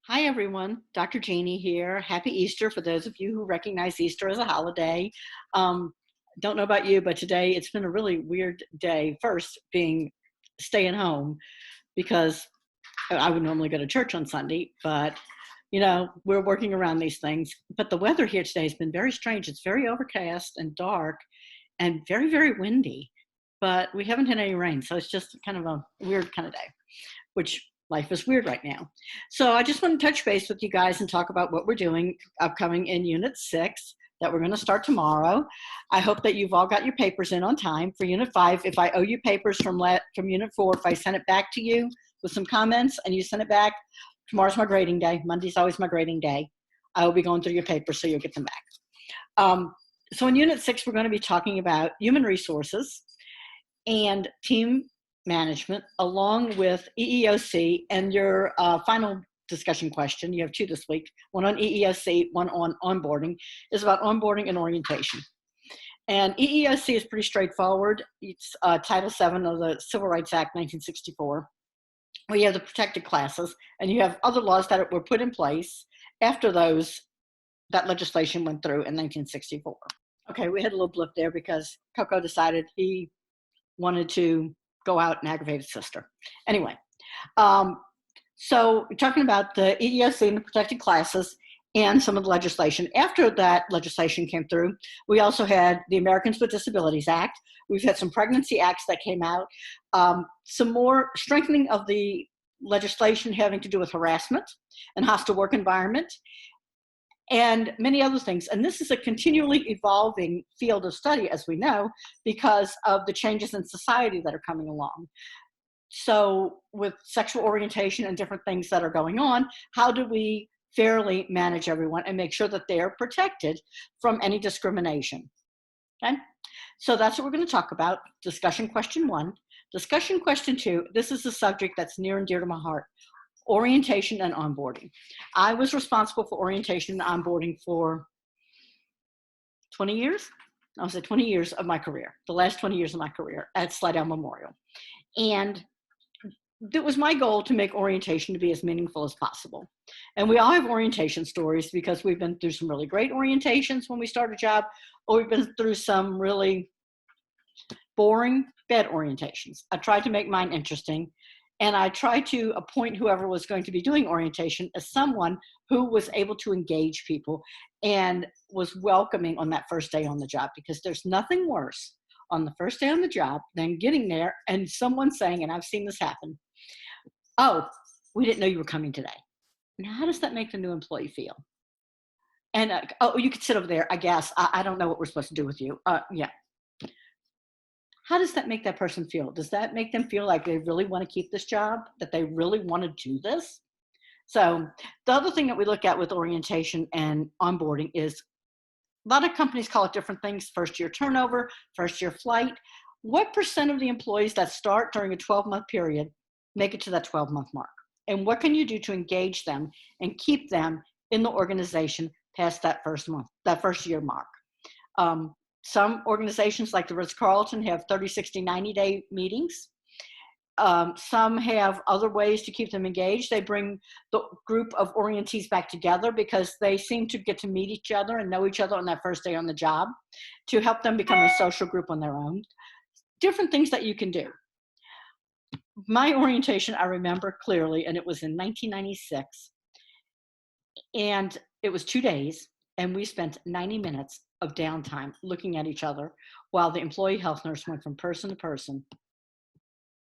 Hi, everyone. Dr. Jeannie here. Happy Easter for those of you who recognize Easter as a holiday. Um, don't know about you, but today it's been a really weird day. First, being staying home because I would normally go to church on Sunday, but we're working around these things. But the weather here today has been very strange. It's very overcast and dark and very, very windy, but we haven't had any rain. So it's just kind of a weird kind of day, which life is weird right now. So I just want to touch base with you guys and talk about what we're doing upcoming in Unit 6 that we're going to start tomorrow. I hope that you've all got your papers in on time. For Unit 5, if I owe you papers from Unit 4, if I send it back to you with some comments and you send it back, tomorrow's my grading day. Monday's always my grading day. I will be going through your papers so you'll get them back. So in Unit 6, we're going to be talking about human resources and team management, along with EEOC, and your final discussion question, you have two this week, one on EEOC, one on onboarding, is about onboarding and orientation. And EEOC is pretty straightforward. It's Title VII of the Civil Rights Act 1964, where you have the protected classes, and you have other laws that were put in place after that legislation went through in 1964. Okay, we had a little blip there because Coco decided he wanted to go out and aggravate his sister. Anyway, so we're talking about the EEOC and the protected classes and some of the legislation. After that legislation came through, we also had the Americans with Disabilities Act. We've had some pregnancy acts that came out, some more strengthening of the legislation having to do with harassment and hostile work environment, and many other things. And this is a continually evolving field of study, as we know, because of the changes in society that are coming along. So with sexual orientation and different things that are going on, how do we fairly manage everyone and make sure that they're protected from any discrimination? Okay, so that's what we're going to talk about. Discussion question 1. Discussion question 2, this is a subject that's near and dear to my heart: orientation and onboarding. I was responsible for orientation and onboarding for 20 years. I was at 20 years of my career, the last 20 years of my career at Slidell Memorial. And it was my goal to make orientation to be as meaningful as possible. And we all have orientation stories because we've been through some really great orientations when we start a job, or we've been through some really boring, bad orientations. I tried to make mine interesting. And I tried to appoint whoever was going to be doing orientation as someone who was able to engage people and was welcoming on that first day on the job, because there's nothing worse on the first day on the job than getting there and someone saying, and I've seen this happen, "Oh, we didn't know you were coming today." Now, how does that make the new employee feel? And, "Oh, you could sit over there, I guess. I don't know what we're supposed to do with you." Yeah. How does that make that person feel? Does that make them feel like they really want to keep this job, that they really want to do this? So the other thing that we look at with orientation and onboarding is a lot of companies call it different things: first year turnover, first year flight. What percent of the employees that start during a 12-month period make it to that 12-month mark? And what can you do to engage them and keep them in the organization past that first year mark? Some organizations like the Ritz-Carlton have 30, 60, 90-day meetings. Some have other ways to keep them engaged. They bring the group of orientees back together because they seem to get to meet each other and know each other on that first day on the job, to help them become a social group on their own. Different things that you can do. My orientation, I remember clearly, and it was in 1996. And it was 2 days, and we spent 90 minutes of downtime looking at each other while the employee health nurse went from person to person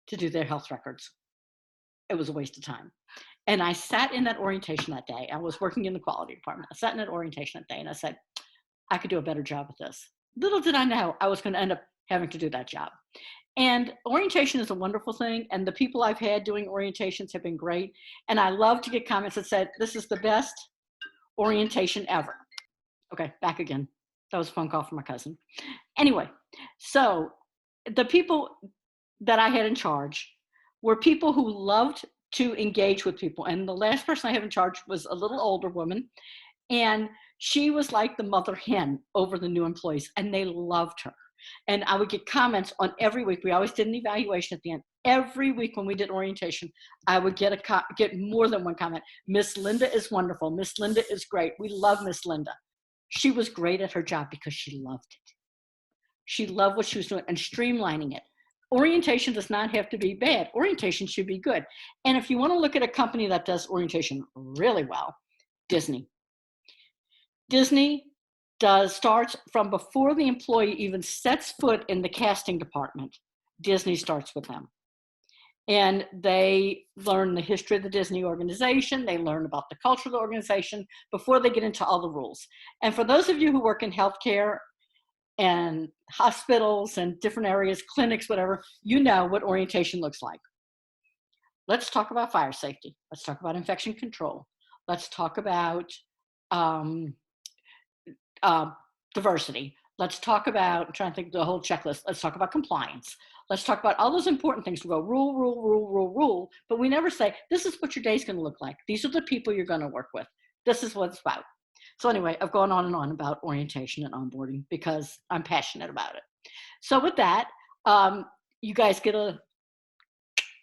to do their health records. It was a waste of time. And I sat in that orientation that day. I was working in the quality department. I sat in that orientation that day and I said, I could do a better job with this. Little did I know I was going to end up having to do that job. And orientation is a wonderful thing. And the people I've had doing orientations have been great. And I love to get comments that said, "This is the best orientation ever." Okay, back again. That was a phone call from my cousin. Anyway, so the people that I had in charge were people who loved to engage with people. And the last person I have in charge was a little older woman. And she was like the mother hen over the new employees, and they loved her. And I would get comments on every week. We always did an evaluation at the end. Every week when we did orientation, I would get more than one comment. Miss Linda is wonderful. Miss Linda is great. We love Miss Linda. She was great at her job because she loved it. She loved what she was doing and streamlining it. Orientation does not have to be bad. Orientation should be good. And if you want to look at a company that does orientation really well, Disney. Disney starts from before the employee even sets foot in the casting department. Disney starts with them. And they learn the history of the Disney organization. They learn about the culture of the organization before they get into all the rules. And for those of you who work in healthcare and hospitals and different areas, clinics, whatever, you know what orientation looks like. Let's talk about fire safety. Let's talk about infection control. Let's talk about diversity. Let's talk about, I'm trying to think of the whole checklist. Let's talk about compliance. Let's talk about all those important things. We go rule, rule, rule, rule, rule, but we never say, this is what your day's going to look like. These are the people you're going to work with. This is what it's about. So anyway, I've gone on and on about orientation and onboarding because I'm passionate about it. So with that, you guys get a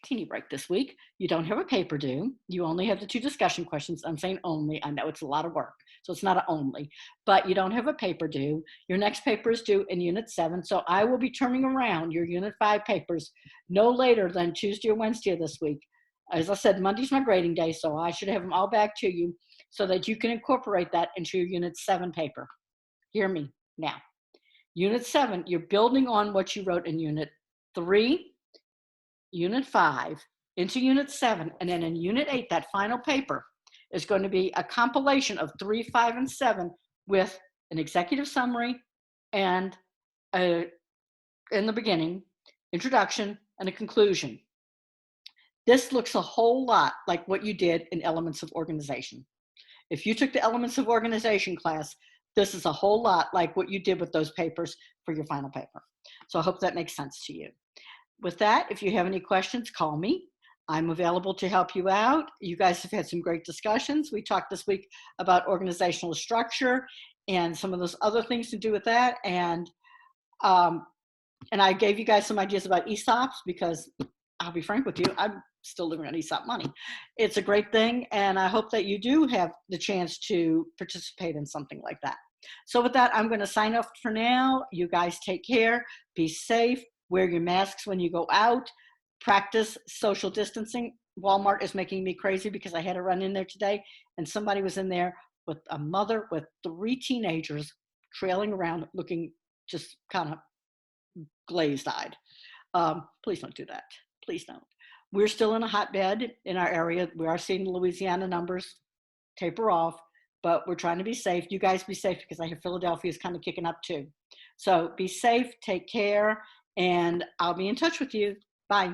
teeny break this week. You don't have a paper due. You only have the 2 discussion questions. I'm saying only. I know it's a lot of work, so it's not an only, but you don't have a paper due. Your next paper is due in Unit 7, so I will be turning around your Unit 5 papers no later than Tuesday or Wednesday of this week. As I said, Monday's my grading day, so I should have them all back to you so that you can incorporate that into your Unit 7 paper. Hear me now. Unit 7, you're building on what you wrote in Unit 3, Unit 5, into Unit 7, and then in Unit 8, that final paper is going to be a compilation of 3, 5, and 7 with an executive summary and in the beginning, introduction, and a conclusion. This looks a whole lot like what you did in Elements of Organization. If you took the Elements of Organization class, this is a whole lot like what you did with those papers for your final paper. So I hope that makes sense to you. With that, if you have any questions, call me. I'm available to help you out. You guys have had some great discussions. We talked this week about organizational structure and some of those other things to do with that. And I gave you guys some ideas about ESOPs because I'll be frank with you, I'm still living on ESOP money. It's a great thing, and I hope that you do have the chance to participate in something like that. So with that, I'm going to sign off for now. You guys take care, be safe, wear your masks when you go out, practice social distancing. Walmart is making me crazy because I had to run in there today, and somebody was in there with a mother with 3 teenagers trailing around looking just kind of glazed-eyed. Please don't do that. Please don't. We're still in a hotbed in our area. We are seeing Louisiana numbers taper off, but we're trying to be safe. You guys be safe because I hear Philadelphia is kind of kicking up too. So be safe, take care, and I'll be in touch with you. Bye.